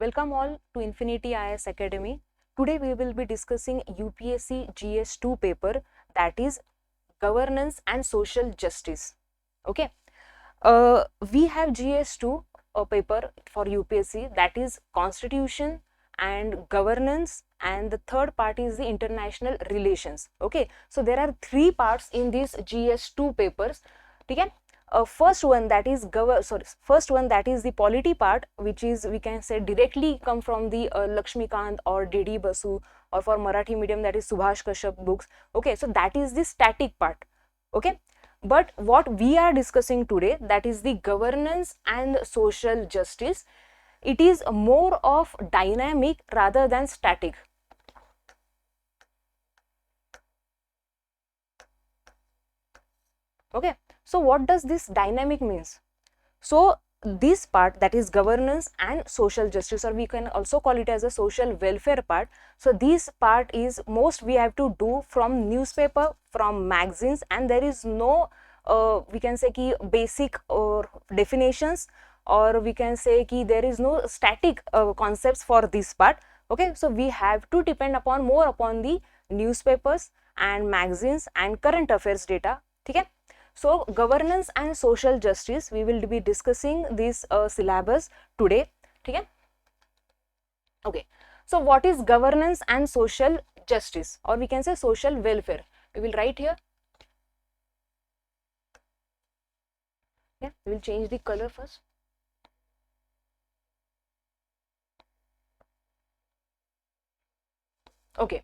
Welcome all to Infinity IS Academy. Today we will be discussing UPSC GS2 paper, that is Governance and Social Justice. Okay. We have GS2 paper for UPSC, that is Constitution and Governance, and the third part is the International Relations. Okay. So there are three parts in these GS2 papers. Okay. First one that is the polity part, which is, we can say, directly come from the Lakshmikant or D.D. Basu, or for Marathi medium that is Subhash Kashyap books. Okay, so that is the static part. Okay, but what we are discussing today, that is the governance and social justice. It is more of dynamic rather than static. Okay, so what does this dynamic means? So this part, that is governance and social justice, or we can also call it as a social welfare part. So this part is most we have to do from newspaper, from magazines, and there is no we can say ki basic or definitions, or we can say ki there is no static concepts for this part. Okay, so we have to depend upon more upon the newspapers and magazines and current affairs data. Okay. So governance and social justice, we will be discussing this syllabus today. Okay. Okay. So what is governance and social justice, or we can say social welfare? We will write here. Yeah, we will change the color first. Okay.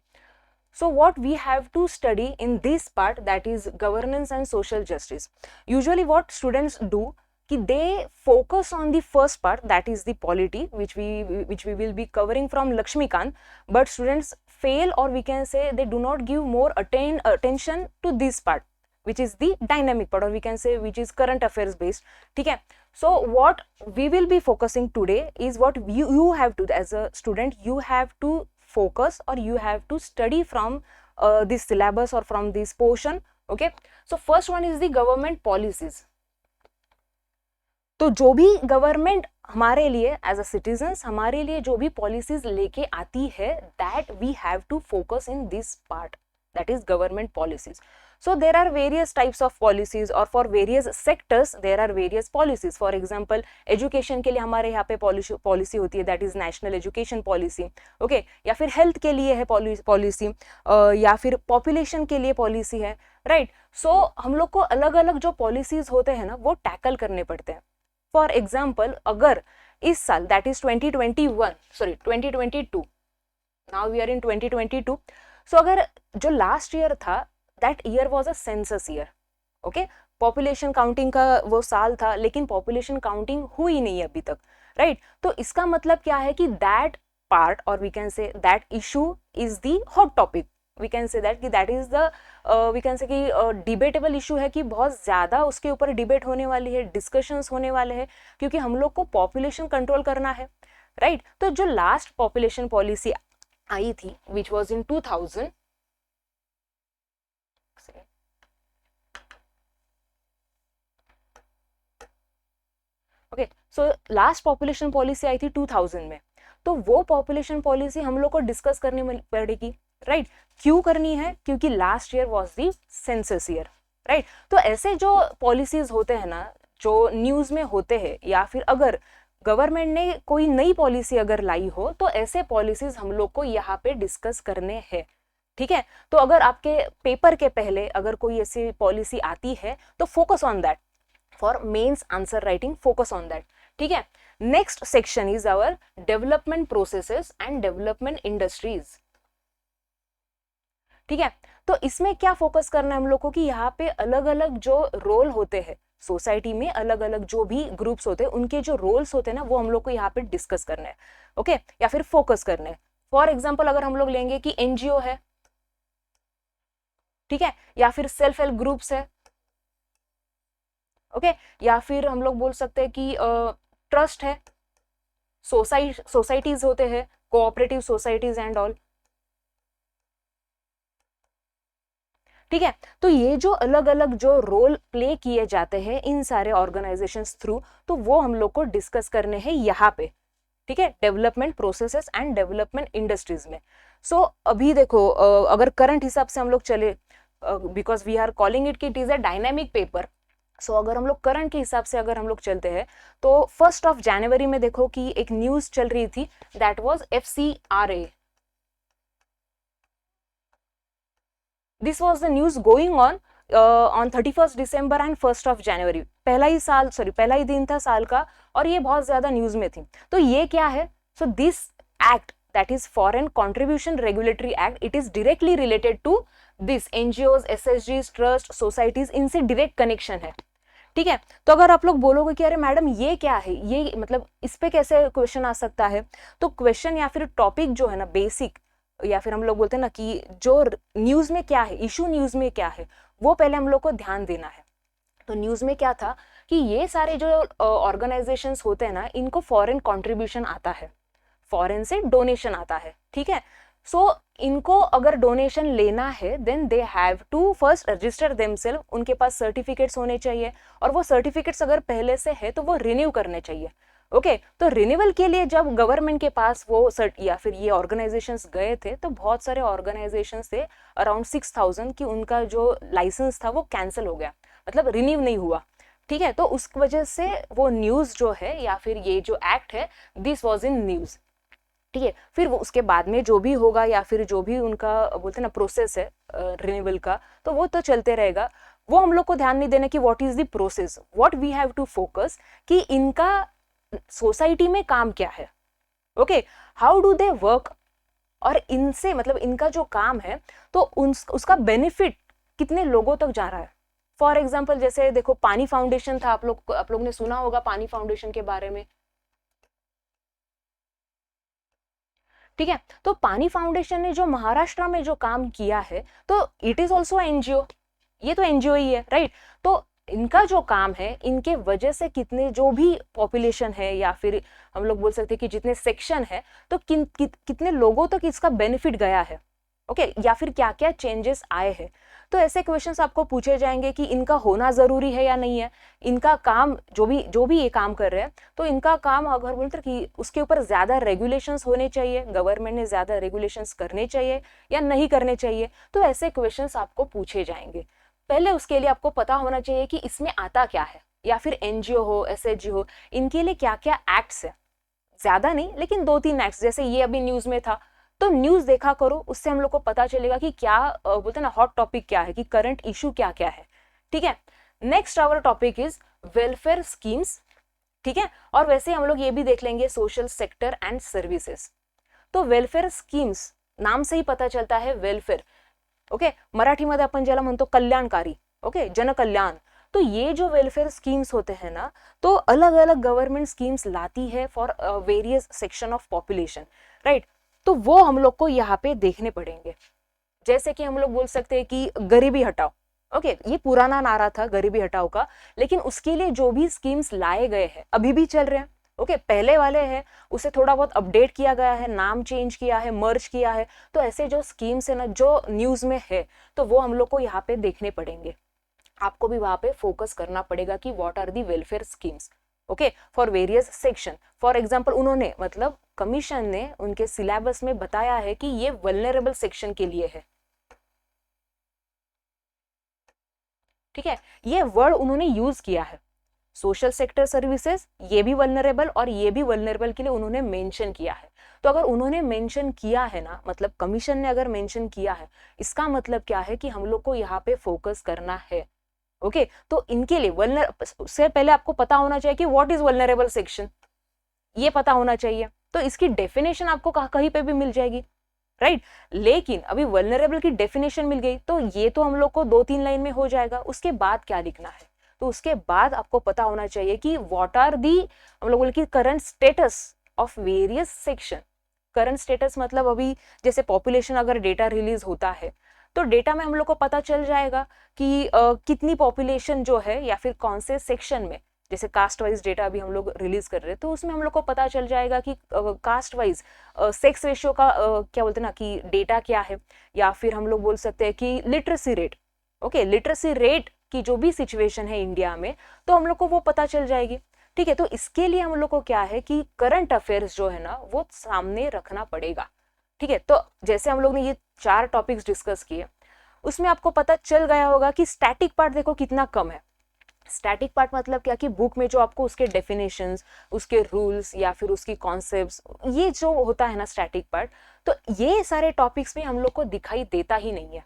So what we have to study in this part, that is governance and social justice. Usually what students do, they focus on the first part, that is the polity, which we will be covering from Lakshmikant, but students fail, or we can say they do not give more attention to this part, which is the dynamic part, or we can say which is current affairs based. Okay. So what we will be focusing today is what you have to, as a student, you have to focus, or you have to study from this syllabus or from this portion. Okay. So first one is the government policies. तो जो भी government हमारे लिए as a citizens, हमारे लिए जो भी policies लेके आती है, that we have to focus in this part, that is government policies. So there are various types of policies, or for various sectors there are various policies. For example, education के लिए हमारे यहाँ पे policy होती है, that is national education policy. Okay, या फिर health के लिए है पॉलिसी, या फिर population के लिए पॉलिसी है, right? So हम लोग को अलग अलग जो पॉलिसीज होते हैं ना, वो टैकल करने पड़ते हैं. फॉर एग्जाम्पल, अगर इस साल, that is 2022, now we are in 2022. So अगर जो लास्ट ईयर था, that year was a census year. Okay, population counting का वो साल था, लेकिन पॉपुलेशन काउंटिंग हुई नहीं अभी तक, राइट? तो इसका मतलब क्या है कि दैट पार्ट, और we can say that issue is the hot topic. We can say that कि that is the we can say कि डिबेटेबल इशू है, कि बहुत ज़्यादा उसके ऊपर डिबेट होने वाली है, डिस्कशंस होने वाले हैं, क्योंकि हम लोग को पॉपुलेशन कंट्रोल करना है, राइट? तो जो लास्ट पॉपुलेशन पॉलिसी आई थी, which was in 2000, okay, so last population policy आई थी 2000 में. तो वो पॉपुलेशन पॉलिसी हम लोग को डिस्कस करनी पड़ेगी, राइट? क्यों करनी है? क्योंकि last year was the census year, right? तो ऐसे जो पॉलिसीज होते हैं ना, जो न्यूज में होते हैं, या फिर अगर गवर्नमेंट ने कोई नई पॉलिसी अगर लाई हो, तो ऐसे पॉलिसीज हम लोग को यहाँ पे डिस्कस करने हैं. ठीक है? तो अगर आपके पेपर के पहले अगर कोई ऐसी पॉलिसी आती है, तो focus on that. For mains answer writing, focus on that. ठीक है? Next section is our development processes and development industries. ठीक है? तो इसमें क्या फोकस करना है हम लोग को, कि यहाँ पे अलग अलग जो रोल होते हैं सोसाइटी में, अलग अलग जो भी ग्रुप्स होते हैं, उनके जो रोल्स होते हैं ना, वो हम लोग को यहाँ पे डिस्कस करना है. ओके, या फिर फोकस करना है. फॉर एग्जाम्पल, अगर हम लोग लेंगे कि एनजीओ है, ठीक है, या फिर सेल्फ हेल्प ग्रुप्स है, ओके, या फिर हम लोग बोल सकते हैं कि ट्रस्ट है, सोसाइटीज होते हैं, कोऑपरेटिव सोसाइटीज एंड ऑल. ठीक है? तो ये जो अलग अलग जो रोल प्ले किए जाते हैं इन सारे ऑर्गेनाइजेशंस थ्रू, तो वो हम लोग को डिस्कस करने हैं यहाँ पे. ठीक है, development processes and development industries में। सो अभी देखो अगर करंट हिसाब से हम लोग चले, because we are calling it कि it is a dynamic paper, so अगर हम लोग करंट के हिसाब से अगर हम लोग चलते हैं तो 1 जनवरी में देखो कि एक न्यूज चल रही थी, that was FCRA। This was the news going on 31 December and 1 जनवरी। पहला ही दिन था साल का, और ये बहुत ज्यादा न्यूज में थी। तो ये क्या है? So this act, that is foreign contribution regulatory act, it is directly related to this NGOs, SSGs, trust, societies, इनसे डायरेक्ट कनेक्शन है। ठीक है, तो अगर आप लोग बोलोगे कि अरे मैडम ये क्या है, ये मतलब इस पे कैसे क्वेश्चन आ सकता है, तो क्वेश्चन या फिर टॉपिक जो है ना बेसिक, या फिर हम लोग बोलते हैं ना कि जो न्यूज में क्या है, इशू न्यूज में क्या है, वो पहले हम लोग को ध्यान देना है। तो न्यूज में क्या था कि ये सारे जो ऑर्गेनाइजेशंस होते हैं ना, इनको फॉरेन कंट्रीब्यूशन आता है, फॉरेन से डोनेशन आता है। ठीक है, सो इनको अगर डोनेशन लेना है then they have to first register themselves, उनके पास सर्टिफिकेट्स होने चाहिए, और वो सर्टिफिकेट्स अगर पहले से है तो वो रिन्यू करने चाहिए। ओके, तो रिन्यूअल के लिए जब गवर्नमेंट के पास वो या फिर ये ऑर्गेनाइजेशंस गए थे, तो बहुत सारे ऑर्गेनाइजेशंस थे, अराउंड 6000 की उनका जो लाइसेंस था वो कैंसिल हो गया, मतलब रिन्यू नहीं हुआ। ठीक है, तो उस वजह से वो न्यूज जो है या फिर ये जो एक्ट है, दिस वॉज इन न्यूज। ठीक है, फिर वो उसके बाद में जो भी होगा या फिर जो भी उनका बोलते हैं ना प्रोसेस है रिन्यूअल का, तो वो तो चलते रहेगा। वो हम लोग को ध्यान नहीं देना कि what is the process, what we have to focus कि इनका सोसाइटी में काम क्या है। Okay, how do they work, और इनसे मतलब इनका जो काम है तो उसका बेनिफिट कितने लोगों तक जा रहा है। फॉर एग्जाम्पल जैसे देखो पानी फाउंडेशन था, आप लोग ने सुना होगा पानी फाउंडेशन के बारे में। ठीक है, तो पानी फाउंडेशन ने जो महाराष्ट्र में जो काम किया है, तो इट इज ऑल्सो NGO, ये तो NGO ही है, राइट। तो इनका जो काम है, इनके वजह से कितने जो भी पॉपुलेशन है या फिर हम लोग बोल सकते हैं कि जितने सेक्शन है, तो कितने लोगों तक इसका बेनिफिट गया है। ओके, या फिर क्या क्या चेंजेस आए हैं। तो ऐसे क्वेश्चंस आपको पूछे जाएंगे कि इनका होना जरूरी है या नहीं है, इनका काम जो भी ये काम कर रहे हैं, तो इनका काम अगर बोलते कि उसके ऊपर ज्यादा रेगुलेशंस होने चाहिए, गवर्नमेंट ने ज्यादा रेगुलेशंस करने चाहिए या नहीं करने चाहिए, तो ऐसे क्वेश्चंस आपको पूछे जाएंगे। पहले उसके लिए आपको पता होना चाहिए कि इसमें आता क्या है, या फिर NGO हो, SHG हो, इनके लिए क्या क्या एक्ट्स है। ज्यादा नहीं, लेकिन 2-3 एक्ट्स, जैसे ये अभी न्यूज में था, तो न्यूज देखा करो, उससे हम लोग को पता चलेगा कि क्या बोलते हैं ना हॉट टॉपिक क्या है, कि करंट इशू क्या क्या है। ठीक है, next our topic is welfare schemes. ठीक है, और वैसे हम लोग ये भी देख लेंगे सोशल सेक्टर एंड सर्विसेज। तो वेलफेयर स्कीम्स, नाम से ही पता चलता है वेलफेयर। ओके, मराठीमध्ये आपण ज्याला म्हणतो कल्याणकारी, ओके, जनकल्याण। तो ये जो वेलफेयर स्कीम्स होते हैं ना, तो अलग अलग गवर्नमेंट स्कीम्स लाती है for various section of population, right. तो वो हम लोग को यहाँ पे देखने पड़ेंगे। जैसे कि हम लोग बोल सकते हैं कि गरीबी हटाओ। ओके, ये पुराना नारा था गरीबी हटाओ का, लेकिन उसके लिए जो भी स्कीम्स लाए गए हैं अभी भी चल रहे हैं। ओके, पहले वाले हैं उसे थोड़ा बहुत अपडेट किया गया है, नाम चेंज किया है, मर्ज किया है। तो ऐसे जो स्कीम्स है ना जो न्यूज में है, तो वो हम लोग को यहाँ पे देखने पड़ेंगे। आपको भी वहां पे फोकस करना पड़ेगा कि what are the welfare schemes, okay, for various section. For example उन्होंने मतलब कमीशन ने उनके सिलेबस में बताया है कि ये वल्नरेबल सेक्शन के लिए है। ठीक है, ये वर्ड उन्होंने यूज किया है, सोशल सेक्टर सर्विसेज, ये भी वल्नरेबल और ये भी वल्नरेबल के लिए उन्होंने मेंशन किया है। तो अगर उन्होंने मेंशन किया है ना, मतलब कमीशन ने अगर मेंशन किया है, इसका मतलब क्या है कि हम लोग को यहाँ पे फोकस करना है। ओके, तो इनके लिए उससे पहले आपको पता होना चाहिए कि व्हाट इज वल्नरेबल सेक्शन, ये पता होना चाहिए। तो इसकी डेफिनेशन आपको कहीं पे भी मिल जाएगी, राइट। लेकिन अभी वल्नरेबल की डेफिनेशन मिल गई, तो ये तो हम लोग को 2-3 लाइन में हो जाएगा। उसके बाद क्या लिखना है, तो उसके बाद आपको पता होना चाहिए कि व्हाट आर दी, हम लोग बोले कि current status of various section. Current status मतलब अभी जैसे पॉपुलेशन अगर डेटा रिलीज होता है, तो डेटा में हम लोग को पता चल जाएगा कि कितनी पॉपुलेशन जो है या फिर कौन से सेक्शन में, जैसे कास्ट वाइज डेटा अभी हम लोग रिलीज कर रहे हैं, तो उसमें हम लोग को पता चल जाएगा कि कास्ट वाइज सेक्स रेशियो का क्या बोलते हैं ना कि डेटा क्या है, या फिर हम लोग बोल सकते हैं कि literacy rate. Okay, literacy rate की जो भी सिचुएशन है इंडिया में, तो हम लोग को वो पता चल जाएगी। ठीक है, तो इसके लिए हम लोग को क्या है कि करंट अफेयर्स जो है ना वो सामने रखना पड़ेगा। ठीक है, तो जैसे हम लोग ने ये 4 टॉपिक्स डिस्कस किए, उसमें आपको पता चल गया होगा कि स्टैटिक पार्ट देखो कितना कम है। स्टैटिक पार्ट मतलब क्या कि बुक में जो आपको उसके डेफिनेशंस, उसके रूल्स या फिर उसकी कॉन्सेप्ट्स, ये जो होता है ना स्टैटिक पार्ट, तो ये सारे टॉपिक्स में हम लोग को दिखाई देता ही नहीं है।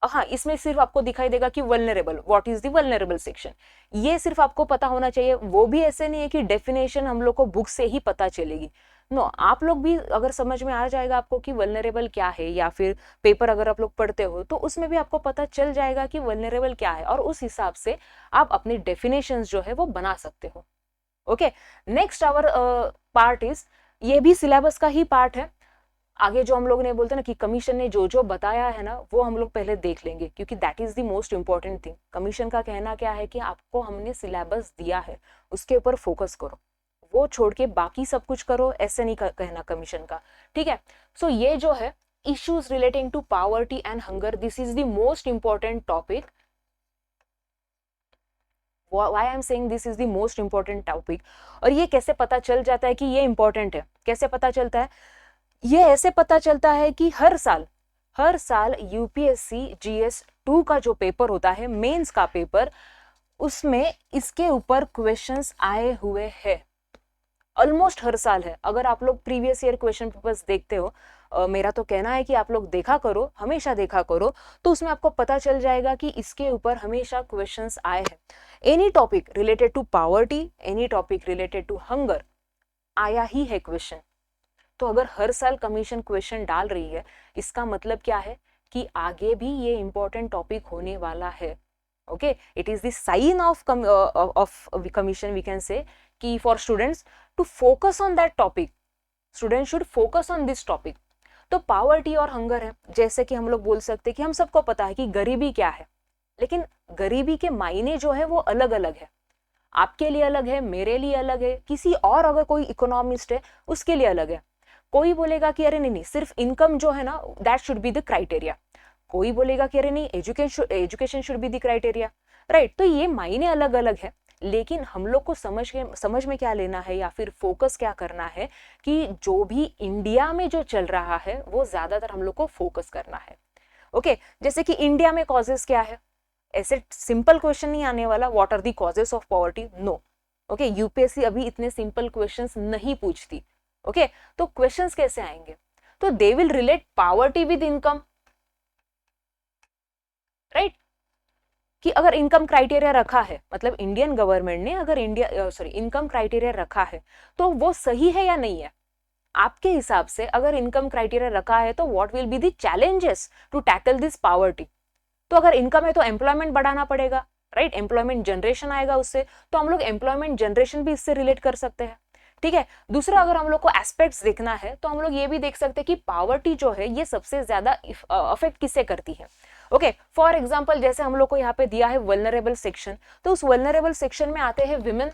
हाँ, इसमें सिर्फ आपको दिखाई देगा कि vulnerable, what is the vulnerable section, ये सिर्फ आपको पता होना चाहिए। वो भी ऐसे नहीं है कि डेफिनेशन हम लोग को बुक से ही पता चलेगी। नो, आप लोग भी अगर समझ में आ जाएगा आपको कि वल्नरेबल क्या है, या फिर पेपर अगर आप लोग पढ़ते हो तो उसमें भी आपको पता चल जाएगा कि वल्नरेबल क्या है, और उस हिसाब से आप अपनी डेफिनेशंस जो है वो बना सकते हो। Okay, next our part is, ये भी सिलेबस का ही पार्ट है। आगे जो हम लोग ने बोलते ना कि कमीशन ने जो जो बताया है ना वो हम लोग पहले देख लेंगे, क्योंकि that is the most important thing. Commission का कहना क्या है कि आपको हमने सिलेबस दिया है, उसके ऊपर फोकस करो, वो छोड़ के बाकी सब कुछ करो, ऐसे नहीं कहना कमीशन का। ठीक है, सो ये जो है issues relating to poverty and hunger, this is the most important topic. Why I am saying this is the most important topic। और ये कैसे पता चल जाता है कि ये इंपॉर्टेंट है, कैसे पता चलता है? ये ऐसे पता चलता है कि हर साल यूपीएससी जीएस 2 का जो पेपर होता है, मेंस का पेपर, उसमें इसके ऊपर क्वेश्चंस आए हुए हैं। ऑलमोस्ट हर साल है। अगर आप लोग प्रीवियस ईयर क्वेश्चन पेपर्स देखते हो, मेरा तो कहना है कि आप लोग देखा करो, हमेशा देखा करो, तो उसमें आपको पता चल जाएगा कि इसके ऊपर हमेशा क्वेश्चंस आए हैं। Any topic related to poverty, any topic related to hunger, आया ही है क्वेश्चन। तो अगर हर साल कमीशन क्वेश्चन डाल रही है, इसका मतलब क्या है कि आगे भी ये इंपॉर्टेंट टॉपिक होने वाला है। Okay, it is the sign of commission, we can say कि for students to focus on that topic, student should focus on this topic. तो पॉवर्टी और हंगर है, जैसे कि हम लोग बोल सकते हैं कि हम सबको पता है कि गरीबी क्या है, लेकिन गरीबी के मायने जो है वो अलग अलग है। आपके लिए अलग है, मेरे लिए अलग है, किसी और अगर कोई इकोनॉमिस्ट है उसके लिए अलग है। कोई बोलेगा कि अरे नहीं, सिर्फ इनकम जो है ना that should be the criteria. कोई बोलेगा कि अरे नहीं, education should be the criteria, right. तो ये मायने अलग अलग है, लेकिन हम लोग को समझ में क्या लेना है, या फिर फोकस क्या करना है कि जो भी इंडिया में जो चल रहा है वो ज्यादातर हम लोग को फोकस करना है। ओके, जैसे कि इंडिया में कॉजेस क्या है, ऐसे सिंपल क्वेश्चन नहीं आने वाला, what are the causes of poverty, no. Okay, UPSC अभी इतने सिंपल क्वेश्चंस नहीं पूछती। ओके, तो क्वेश्चंस कैसे आएंगे? तो they will relate poverty with income, right. कि अगर इनकम क्राइटेरिया रखा है, मतलब इंडियन गवर्नमेंट ने अगर इनकम क्राइटेरिया रखा है, तो वो सही है या नहीं है? आपके हिसाब से अगर इनकम क्राइटेरिया रखा है तो what will be the challenges to tackle this poverty? तो अगर इनकम है तो एम्प्लॉयमेंट बढ़ाना पड़ेगा, राइट, एम्प्लॉयमेंट जनरेशन आएगा उससे, तो हम लोग एम्प्लॉयमेंट जनरेशन भी इससे रिलेट कर सकते हैं। ठीक है, दूसरा अगर हम लोग को एस्पेक्ट्स देखना है तो हम लोग ये भी देख सकते हैं कि पॉवर्टी जो है ये सबसे ज्यादा अफेक्ट किससे करती है। ओके, फॉर एग्जांपल जैसे हम लोग को यहाँ पे दिया है वल्नरेबल सेक्शन, तो उस वल्नरेबल सेक्शन में आते हैं विमेन।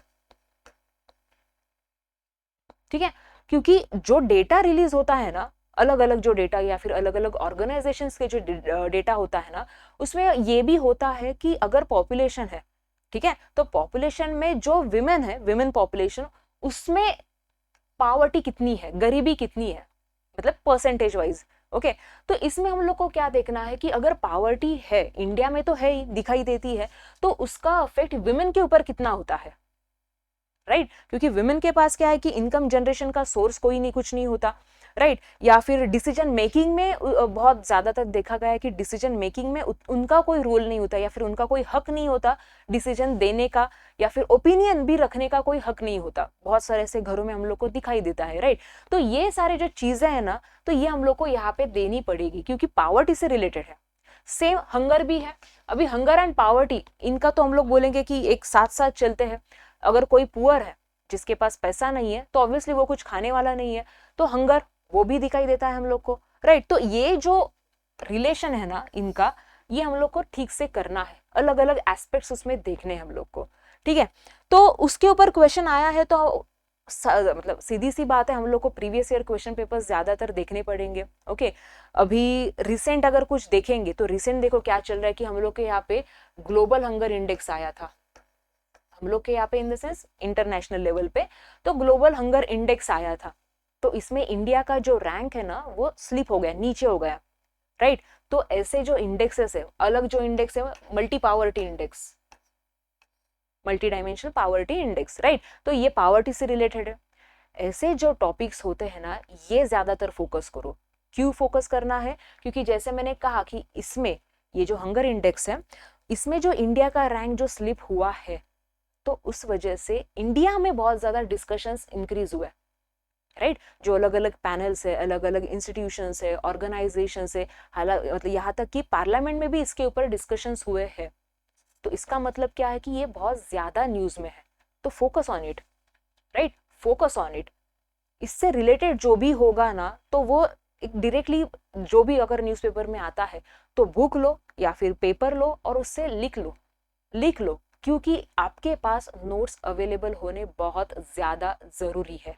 ठीक है, क्योंकि जो डेटा रिलीज होता है ना, अलग अलग जो डेटा या फिर अलग अलग ऑर्गेनाइजेशंस के जो डेटा होता है ना, उसमें ये भी होता है कि अगर पॉपुलेशन है, ठीक है, तो पॉपुलेशन में जो विमेन है, विमेन पॉपुलेशन, उसमें पॉवर्टी कितनी है, गरीबी कितनी है, मतलब परसेंटेज वाइज। ओके, तो इसमें हम लोग को क्या देखना है कि अगर पॉवर्टी है, इंडिया में तो है ही, दिखाई देती है, तो उसका इफेक्ट विमेन के ऊपर कितना होता है, राइट। क्योंकि विमेन के पास क्या है कि इनकम जनरेशन का सोर्स कोई नहीं, कुछ नहीं होता, राइट। या फिर डिसीजन मेकिंग में बहुत ज्यादातर देखा गया है कि डिसीजन मेकिंग में उनका कोई रोल नहीं होता, या फिर उनका कोई हक नहीं होता डिसीजन देने का, या फिर ओपिनियन भी रखने का कोई हक नहीं होता। बहुत सारे ऐसे घरों में हम लोग को दिखाई देता है, राइट। तो ये सारे जो चीजें हैं ना, तो ये हम लोग को यहाँ पे देनी पड़ेगी, क्योंकि पॉवर्टी से रिलेटेड है। सेम हंगर भी है। अभी हंगर एंड पॉवर्टी, इनका तो हम लोग बोलेंगे कि एक साथ साथ चलते हैं। अगर कोई पुअर है, जिसके पास पैसा नहीं है, तो ऑब्वियसली वो कुछ खाने वाला नहीं है, तो हंगर वो भी दिखाई देता है हम लोग को, राइट। तो ये जो रिलेशन है ना इनका, ये हम लोग को ठीक से करना है, अलग अलग एस्पेक्ट्स उसमें देखने हैं हम लोग को। ठीक है, तो उसके ऊपर क्वेश्चन आया है, तो मतलब सीधी सी बात है, हम लोग को प्रीवियस ईयर क्वेश्चन पेपर्स ज्यादातर देखने पड़ेंगे। ओके, अभी रिसेंट अगर कुछ देखेंगे तो रिसेंट देखो क्या चल रहा है कि हम लोग के यहाँ पे ग्लोबल हंगर इंडेक्स आया था। हम लोग के यहाँ पे in the sense international level पे, तो ग्लोबल हंगर इंडेक्स आया था, तो इसमें इंडिया का जो रैंक है ना वो स्लिप हो गया, नीचे हो गया, राइट। तो ऐसे जो इंडेक्सेस है, अलग जो इंडेक्स है multi poverty index, multi dimensional poverty index, right. तो ये पावर्टी से रिलेटेड है। ऐसे जो टॉपिक्स होते हैं ना, ये ज्यादातर फोकस करो। क्यों फोकस करना है? क्योंकि जैसे मैंने कहा कि इसमें ये जो हंगर इंडेक्स है, इसमें जो इंडिया का रैंक जो स्लिप हुआ है, तो उस वजह से इंडिया में बहुत ज्यादा डिस्कशंस इंक्रीज हुए, राइट। जो अलग अलग पैनल्स है, अलग अलग इंस्टीट्यूशंस है, ऑर्गेनाइजेशंस है, हालांकि मतलब यहाँ तक कि पार्लियामेंट में भी इसके ऊपर डिस्कशंस हुए हैं। तो इसका मतलब क्या है कि ये बहुत ज्यादा न्यूज में है, तो focus on it, right, focus on it. इससे रिलेटेड जो भी होगा ना, तो वो डायरेक्टली जो भी अगर न्यूज़पेपर में आता है तो बुक लो या फिर पेपर लो और उससे लिख लो, लिख लो, क्योंकि आपके पास नोट्स अवेलेबल होने बहुत ज्यादा जरूरी है,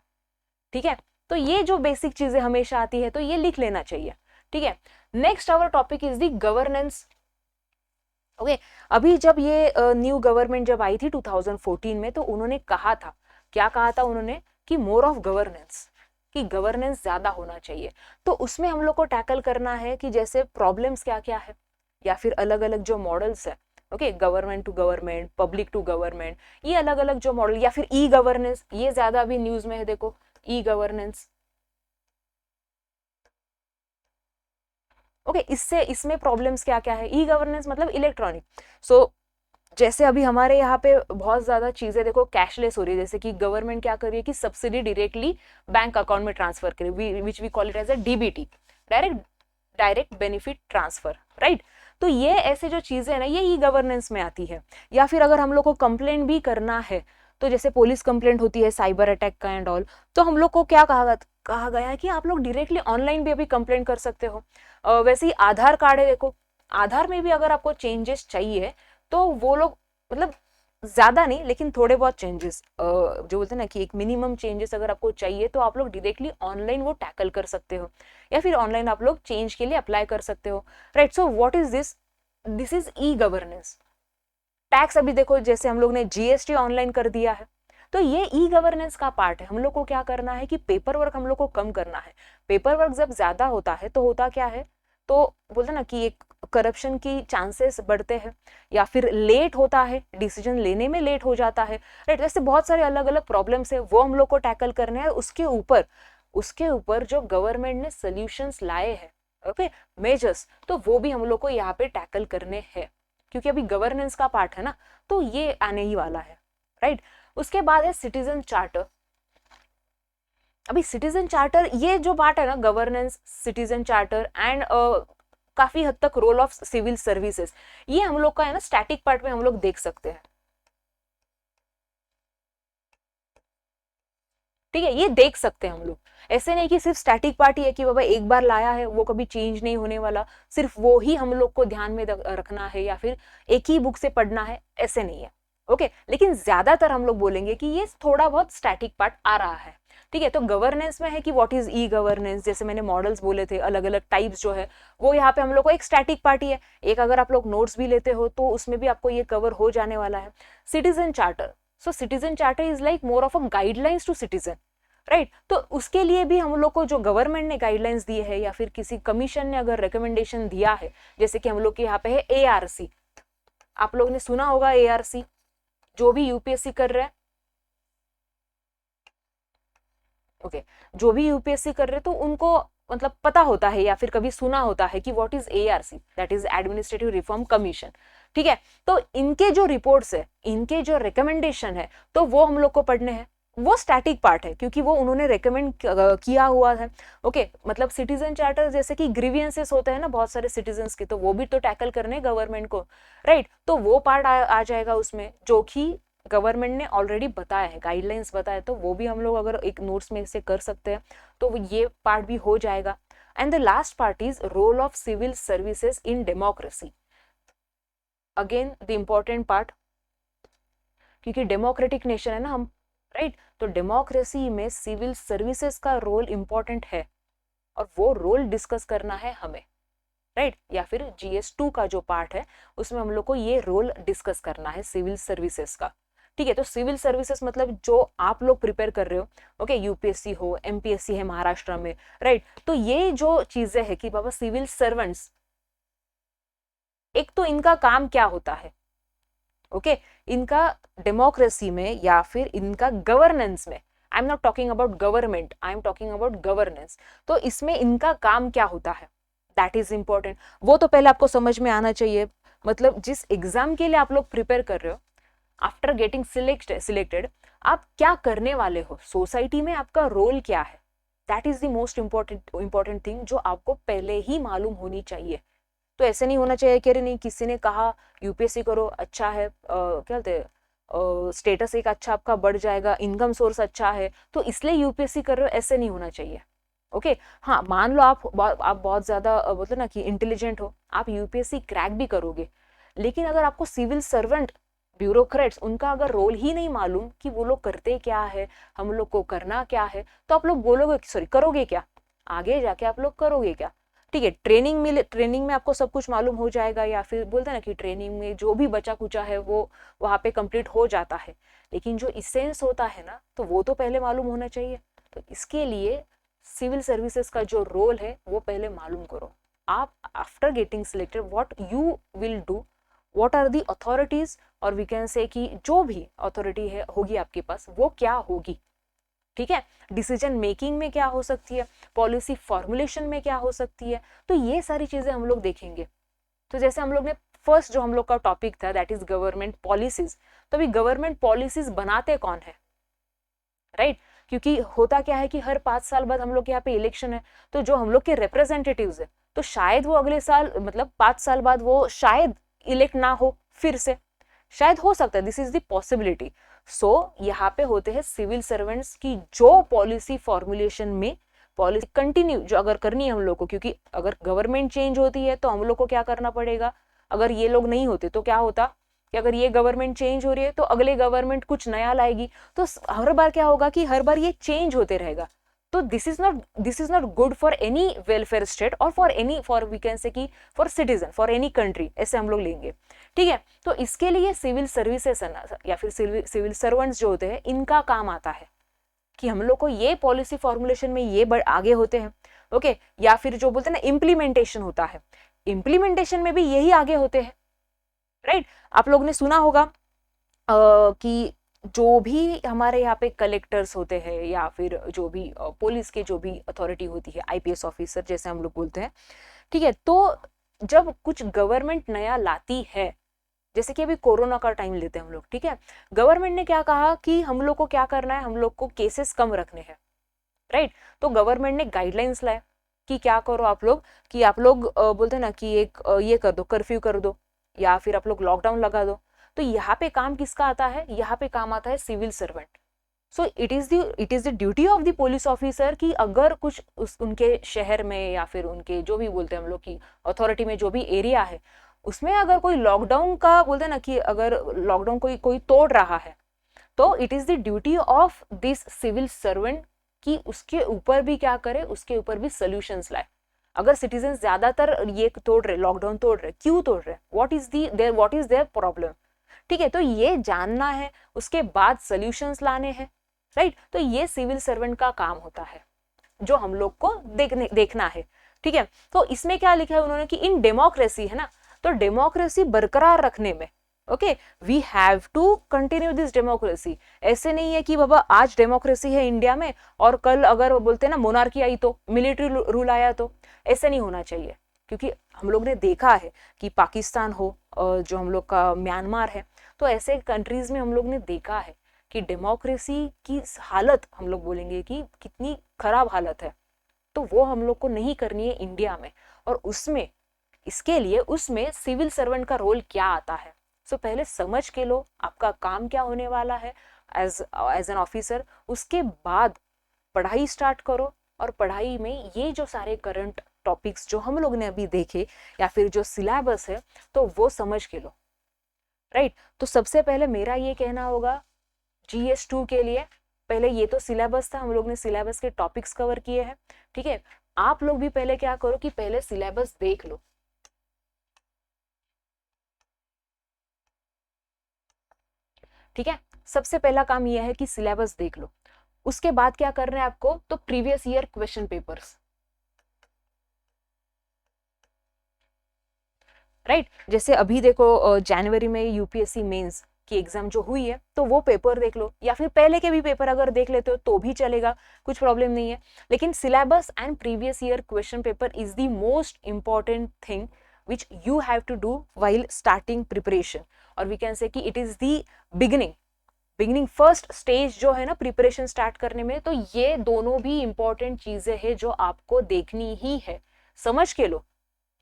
ठीक है। तो ये जो बेसिक चीजें हमेशा आती है तो ये लिख लेना चाहिए, ठीक है। Next our topic is the governance. Okay, अभी जब ये न्यू गवर्नमेंट जब आई थी 2014 में, तो उन्होंने कहा था, क्या कहा था उन्होंने, कि मोर ऑफ गवर्नेंस, कि गवर्नेंस ज्यादा होना चाहिए। तो उसमें हम लोग को टैकल करना है कि जैसे प्रॉब्लम्स क्या क्या है, या फिर अलग अलग जो मॉडल्स है, okay, government to government, public to government, ये अलग अलग जो मॉडल, या फिर ई गवर्नेंस, ये ज्यादा अभी न्यूज में है, देखो ई गवर्नेंस। ओके, इससे इसमें प्रॉब्लम्स क्या क्या है, ई गवर्नेंस मतलब इलेक्ट्रॉनिक। सो जैसे अभी हमारे यहाँ पे बहुत ज्यादा चीजें देखो कैशलेस हो रही है, जैसे कि गवर्नमेंट क्या कर रही है कि सब्सिडी डायरेक्टली बैंक अकाउंट में ट्रांसफर करे, which we call it as a DBT, direct direct benefit transfer, right. तो ये ऐसे जो चीजें है ना, ये ई गवर्नेंस में आती है। या फिर अगर हम लोग को कंप्लेंट भी करना है, तो जैसे पुलिस कंप्लेंट होती है साइबर अटैक का एंड ऑल, तो हम लोग को क्या कहा गया है कि आप लोग डायरेक्टली ऑनलाइन भी अभी कंप्लेंट कर सकते हो। वैसे ही आधार कार्ड है, देखो आधार में भी अगर आपको चेंजेस चाहिए तो वो लोग मतलब ज्यादा नहीं लेकिन थोड़े बहुत चेंजेस, जो बोलते हैं ना कि एक मिनिमम चेंजेस अगर आपको चाहिए तो आप लोग डायरेक्टली ऑनलाइन वो टैकल कर सकते हो, या फिर ऑनलाइन आप लोग चेंज के लिए अप्लाई कर सकते हो, right. So what is this, this is e governance. Tax अभी देखो जैसे हम लोग ने जीएसटी ऑनलाइन कर दिया है, तो ये ई गवर्नेंस का पार्ट है। हम लोग को क्या करना है कि पेपर वर्क हम लोग को कम करना है। पेपर वर्क जब ज्यादा होता है तो होता क्या है, तो बोलते ना कि एक करप्शन की चांसेस बढ़ते हैं, या फिर लेट होता है, डिसीजन लेने में लेट हो जाता है, राइट। ऐसे बहुत सारे अलग अलग प्रॉब्लम्स है, वो हम लोग को टैकल करने हैं। उसके ऊपर जो गवर्नमेंट ने सोल्यूशंस लाए हैं, ओके, मेजर्स, तो वो भी हम लोग को यहाँ पे टैकल करने हैं, क्योंकि अभी गवर्नेंस का पार्ट है ना, तो ये आने ही वाला है, राइट। उसके बाद है सिटीजन चार्टर। अभी सिटीजन चार्टर ये जो पार्ट है ना, गवर्नेंस, सिटीजन चार्टर एंड काफी हद तक रोल ऑफ सिविल सर्विसेज, ये हम लोग का है ना स्टैटिक पार्ट में हम लोग देख सकते हैं, ठीक है, ये देख सकते हैं हम लोग। ऐसे नहीं कि सिर्फ स्टैटिक पार्ट ही है कि बाबा एक बार लाया है वो कभी चेंज नहीं होने वाला, सिर्फ वो ही हम लोग को ध्यान में रखना है या फिर एक ही बुक से पढ़ना है, ऐसे नहीं है, ओके। लेकिन ज्यादातर हम लोग बोलेंगे कि ये थोड़ा बहुत स्टैटिक पार्ट आ रहा है, ठीक है। तो गवर्नेंस में है कि व्हाट इज ई गवर्नेंस, जैसे मैंने मॉडल्स बोले थे, अलग अलग टाइप्स जो है वो यहाँ पे हम लोग को एक स्टैटिक पार्ट ही है। एक अगर आप लोग नोट्स भी लेते हो तो उसमें भी आपको ये कवर हो जाने वाला है। Citizen charter, so citizen charter is like more of a guidelines to citizen, right. तो उसके लिए भी हम लोग को जो गवर्नमेंट ने गाइडलाइंस दिए है या फिर किसी कमीशन ने अगर रिकमेंडेशन दिया है, जैसे कि हम लोग के यहाँ पे है एआरसी, आप लोग ने सुना होगा एआरसी, जो भी यूपीएससी कर रहे हैं, ओके, जो भी यूपीएससी कर रहे तो उनको मतलब पता होता है या फिर कभी सुना होता है कि what is ARC, that is administrative reform commission, ठीक है। तो इनके जो रिपोर्ट्स है, इनके जो रिकमेंडेशन है, तो वो हम लोग को पढ़ने हैं। वो स्टैटिक पार्ट है क्योंकि वो उन्होंने रेकमेंड किया हुआ है, ओके। मतलब सिटीजन चार्टर जैसे कि ग्रीवियंसेस होते हैं ना बहुत सारे सिटीजन्स के, तो वो भी तो टैकल करने गवर्नमेंट को, राइट। तो वो पार्ट आ जाएगा उसमें, जो कि गवर्नमेंट ने ऑलरेडी बताया है, गाइडलाइंस बताया, तो वो भी हम लोग अगर एक नोट्स में से कर सकते हैं तो ये पार्ट भी हो जाएगा। And the last part is role of civil services in democracy, again the important part, क्योंकि डेमोक्रेटिक नेशन है ना हम, राइट। तो डेमोक्रेसी में सिविल सर्विसेज का रोल इंपॉर्टेंट है और वो रोल डिस्कस करना है हमें, राइट। या फिर GS2 का जो पार्ट है उसमें हम लोग को ये रोल डिस्कस करना है सिविल सर्विसेज का, ठीक है। तो सिविल सर्विसेज मतलब जो आप लोग प्रिपेयर कर रहे हो, ओके, यूपीएससी हो, एमपीएससी है महाराष्ट्र में, राइट। तो ये जो चीजें है कि बाबा सिविल सर्वेंट्स, एक तो इनका काम क्या होता है, ओके, इनका डेमोक्रेसी में या फिर इनका गवर्नेंस में, I am not talking about government, I am talking about governance, तो इसमें इनका काम क्या होता है, दैट इज इंपॉर्टेंट। वो तो पहले आपको समझ में आना चाहिए। मतलब जिस एग्जाम के लिए आप लोग प्रिपेयर कर रहे हो, आफ्टर गेटिंग सिलेक्टेड आप क्या करने वाले हो, सोसाइटी में आपका रोल क्या है, that is the most important thing जो आपको पहले ही मालूम होनी चाहिए। तो ऐसे नहीं होना चाहिए कि अरे नहीं किसी ने कहा यूपीएससी करो, अच्छा है, क्या बोलते हैं, स्टेटस एक अच्छा आपका बढ़ जाएगा, इनकम सोर्स अच्छा है, तो इसलिए यूपीएससी कर रहे हो, ऐसे नहीं होना चाहिए। ओके, हाँ, मान लो आप बहुत ज्यादा बोलते ना कि इंटेलिजेंट हो, आप यूपीएससी क्रैक भी करोगे, लेकिन अगर आपको सिविल सर्वेंट, ब्यूरोक्रेट्स, उनका अगर रोल ही नहीं मालूम कि वो लोग करते क्या है, हम लोग को करना क्या है, तो आप लोग बोलोगे, सॉरी, करोगे क्या, आगे जाके आप लोग करोगे क्या। ठीक है, ट्रेनिंग में आपको सब कुछ मालूम हो जाएगा, या फिर बोलते हैं ना कि ट्रेनिंग में जो भी बचा कुचा है वो वहां पे कंप्लीट हो जाता है, लेकिन जो इसेंस होता है ना, तो वो तो पहले मालूम होना चाहिए। तो इसके लिए सिविल सर्विसेज का जो रोल है वो पहले मालूम करो। आप after getting selected what you will do, what are the authorities, और वी कैन से कि जो भी अथॉरिटी है होगी आपके पास वो क्या होगी, ठीक है, डिसीजन मेकिंग में क्या हो सकती है, पॉलिसी फॉर्मुलेशन में क्या हो सकती है, तो ये सारी चीजें हम लोग देखेंगे। तो जैसे हम लोग ने फर्स्ट जो हम लोग का टॉपिक था दैट इज गवर्नमेंट पॉलिसीज, तो अभी गवर्नमेंट पॉलिसीज बनाते कौन है, राइट, क्योंकि होता क्या है कि हर 5 साल बाद हम लोग के यहाँ पे इलेक्शन है, तो जो हम लोग के रिप्रेजेंटेटिव्स है, तो शायद वो अगले साल, मतलब 5 साल बाद वो शायद इलेक्ट ना हो फिर से, शायद हो सकता है, दिस इज द पॉसिबिलिटी। सो यहाँ पे होते हैं सिविल सर्वेंट्स की जो पॉलिसी फॉर्मुलेशन में, पॉलिसी कंटिन्यू जो अगर करनी है हम लोग को, क्योंकि अगर गवर्नमेंट चेंज होती है तो हम लोग को क्या करना पड़ेगा, अगर ये लोग नहीं होते तो क्या होता कि अगर ये गवर्नमेंट चेंज हो रही है तो अगले गवर्नमेंट कुछ नया लाएगी, तो हर बार क्या होगा कि हर बार ये चेंज होते रहेगा। तो this is not good for any welfare state और for any, for we can say कि for citizen, for any country, ऐसे हम लोग लेंगे, ठीक है। तो इसके लिए सिविल सर्विसेज या फिर सिविल सर्वेंट्स जो होते हैं, इनका काम आता है कि हम लोग को ये पॉलिसी फॉर्मुलेशन में ये आगे होते हैं, ओके, या फिर जो बोलते हैं ना इम्प्लीमेंटेशन होता है, इम्प्लीमेंटेशन में भी यही आगे होते हैं, राइट। आप लोग ने सुना होगा कि जो भी हमारे यहाँ पे कलेक्टर्स होते हैं या फिर जो भी पुलिस के जो भी अथॉरिटी होती है, आईपीएस ऑफिसर जैसे हम लोग बोलते हैं, ठीक है, तो जब कुछ गवर्नमेंट नया लाती है, जैसे कि अभी कोरोना का टाइम लेते हैं हम लोग, ठीक है, गवर्नमेंट ने क्या कहा कि हम लोग को क्या करना है, हम लोग को केसेस कम रखने हैं, राइट। तो गवर्नमेंट ने गाइडलाइंस लाए कि क्या करो आप लोग, कि आप लोग बोलते हैं ना कि एक ये कर दो, कर्फ्यू कर दो, या फिर आप लोग लॉकडाउन लगा दो। तो यहाँ पे काम किसका आता है, यहाँ पे काम आता है civil servant. So it is the duty of the police officer कि अगर कुछ उनके शहर में या फिर उनके जो भी बोलते हैं हम लोग की अथॉरिटी में जो भी एरिया है, उसमें अगर कोई लॉकडाउन का बोलते हैं ना कि अगर लॉकडाउन कोई तोड़ रहा है, तो it is the duty of this civil servant कि उसके ऊपर भी क्या करे, उसके ऊपर भी सोल्यूशंस लाए। अगर सिटीजन ज्यादातर ये तोड़ रहे, लॉकडाउन तोड़ रहे, क्यों तोड़ रहे, व्हाट इज देयर प्रॉब्लम, ठीक है, तो ये जानना है, उसके बाद सोल्यूशंस लाने हैं, राइट। तो ये सिविल सर्वेंट का काम होता है जो हम लोग को देखना है, ठीक है। तो इसमें क्या लिखा है उन्होंने कि इन डेमोक्रेसी, है ना, तो डेमोक्रेसी बरकरार रखने में, okay, we have to continue this democracy. ऐसे नहीं है कि बाबा आज डेमोक्रेसी है इंडिया में और कल अगर बोलते हैं ना मोनार्की आई तो, मिलिट्री रूल आया तो, ऐसे नहीं होना चाहिए। क्योंकि हम लोग ने देखा है कि पाकिस्तान हो, जो हम लोग का म्यांमार है, तो ऐसे कंट्रीज में हम लोग ने देखा है कि डेमोक्रेसी की हालत, हम लोग बोलेंगे कि कितनी खराब हालत है, तो वो हम लोग को नहीं करनी है इंडिया में। और उसमें, इसके लिए उसमें सिविल सर्वेंट का रोल क्या आता है, सो पहले समझ के लो आपका काम क्या होने वाला है एज एन ऑफिसर। उसके बाद पढ़ाई स्टार्ट करो, और पढ़ाई में ये जो सारे करंट टॉपिक्स जो हम लोग ने अभी देखे या फिर जो सिलेबस है, तो वो समझ के लो, राइट। तो सबसे पहले मेरा ये कहना होगा GS2 के लिए, पहले ये तो सिलेबस था, हम लोग ने सिलेबस के टॉपिक्स कवर किए हैं, ठीक है। आप लोग भी पहले क्या करो कि पहले सिलेबस देख लो, ठीक है, सबसे पहला काम यह है कि सिलेबस देख लो। उसके बाद क्या करना है आपको, तो previous year question papers, right. जैसे अभी देखो जनवरी में यूपीएससी मेंस की एग्जाम जो हुई है, तो वो पेपर देख लो, या फिर पहले के भी पेपर अगर देख लेते हो तो भी चलेगा, कुछ प्रॉब्लम नहीं है। लेकिन syllabus and previous year question paper is the most important thing which you have to do while starting preparation, और वी कैन से कि it is the beginning first stage जो है ना प्रिपरेशन स्टार्ट करने में। तो ये दोनों भी इंपॉर्टेंट चीजें हैं जो आपको देखनी ही है। समझ के लो,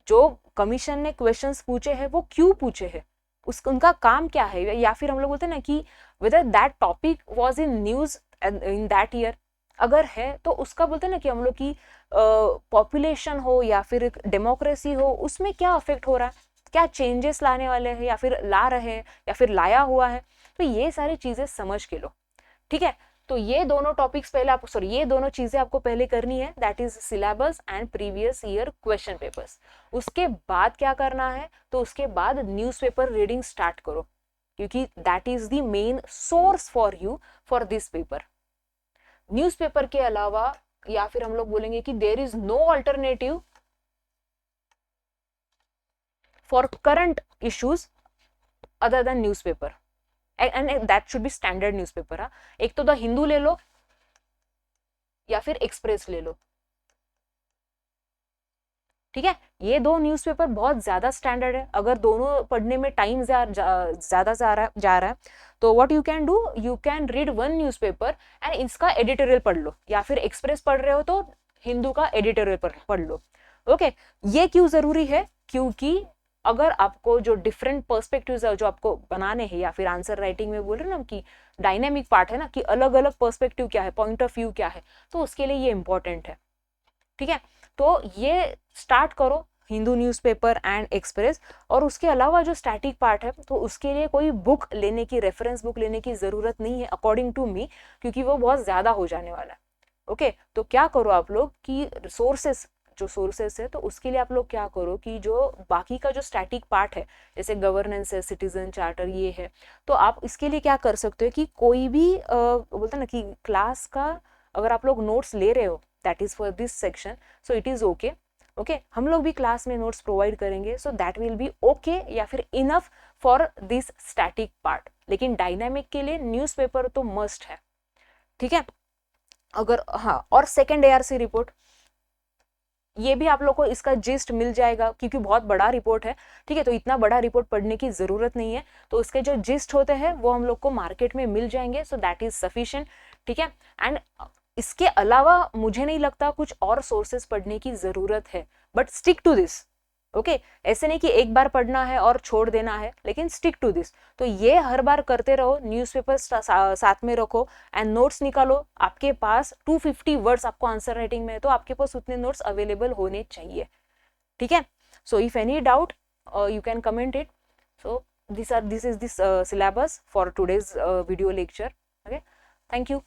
जो कमीशन ने क्वेश्चंस पूछे हैं वो क्यों पूछे हैं, उनका काम क्या है, या फिर हम लोग बोलते हैं ना कि whether that topic was in news in that year, अगर है तो उसका बोलते हैं ना कि हम लोग की पॉपुलेशन हो या फिर डेमोक्रेसी हो, उसमें क्या अफेक्ट हो रहा है, क्या चेंजेस लाने वाले हैं या फिर ला रहे हैं या फिर लाया हुआ है। तो ये सारी चीजें समझ के लो, ठीक है। तो ये दोनों टॉपिक्स पहले आपको, सॉरी, ये दोनों चीजें आपको पहले करनी है, that is syllabus and previous year question papers. उसके बाद क्या करना है, तो उसके बाद न्यूज़पेपर रीडिंग स्टार्ट करो, क्योंकि that is the main source for you for this paper. Newspaper के अलावा, या फिर हम लोग बोलेंगे कि there is no alternative for current issues other than newspaper, and that should be standard newspaper. हाँ, एक तो द हिंदू ले लो या फिर एक्सप्रेस ले लो, ठीक है। ये दो न्यूज़पेपर बहुत ज्यादा स्टैंडर्ड है। अगर दोनों पढ़ने में टाइम ज्यादा जा रहा है तो what you can do, you can read one newspaper and इसका एडिटोरियल पढ़ लो, या फिर एक्सप्रेस पढ़ रहे हो तो हिंदू का एडिटोरियल पढ़ लो। ओके, ये क्यों जरूरी है, क्योंकि अगर आपको जो डिफरेंट पर्सपेक्टिव्स है जो आपको बनाने हैं, या फिर आंसर राइटिंग में बोल रहे ना कि डायनेमिक पार्ट है ना, कि अलग अलग पर्सपेक्टिव क्या है, पॉइंट ऑफ व्यू क्या है, तो उसके लिए ये इंपॉर्टेंट है, ठीक है। तो ये स्टार्ट करो हिंदू न्यूज़पेपर एंड एक्सप्रेस। और उसके अलावा जो स्टैटिक पार्ट है, तो उसके लिए कोई बुक लेने की, रेफरेंस बुक लेने की जरूरत नहीं है अकॉर्डिंग टू मी, क्योंकि वो बहुत ज्यादा हो जाने वाला है। ओके, तो क्या करो आप लोग कि सोर्सेस है, तो उसके लिए आप लोग क्या करो कि जो बाकी का जो स्टैटिक पार्ट है, जैसे गवर्नेंस है, सिटीजन चार्टर, ये है, तो आप इसके लिए क्या कर सकते हो कि कोई भी बोलते हैं ना कि क्लास का अगर आप लोग नोट्स ले रहे हो, that is for this section, so it is okay. Okay, हम लोग भी क्लास में नोट्स प्रोवाइड करेंगे, so that will be okay, या फिर enough for this static part. लेकिन डायनामिक के लिए न्यूज़पेपर तो मस्ट है, ठीक है। अगर हाँ, और सेकेंड ARC रिपोर्ट, ये भी आप लोग को इसका जिस्ट मिल जाएगा, क्योंकि बहुत बड़ा रिपोर्ट है, ठीक है। तो इतना बड़ा रिपोर्ट पढ़ने की जरूरत नहीं है, तो उसके जो जिस्ट होते हैं वो हम लोग को मार्केट में मिल जाएंगे, सो दैट इज सफिशिएंट, ठीक है। एंड इसके अलावा मुझे नहीं लगता कुछ और सोर्सेस पढ़ने की जरूरत है, but stick to this. Okay, ऐसे नहीं कि एक बार पढ़ना है और छोड़ देना है, लेकिन स्टिक टू दिस। तो ये हर बार करते रहो, न्यूज़पेपर साथ में रखो एंड नोट्स निकालो। आपके पास 250 वर्ड्स आपको आंसर राइटिंग में है, तो आपके पास उतने नोट्स अवेलेबल होने चाहिए, ठीक है। So if any doubt you can comment it. So this is this syllabus for today's video lecture. Okay, thank you.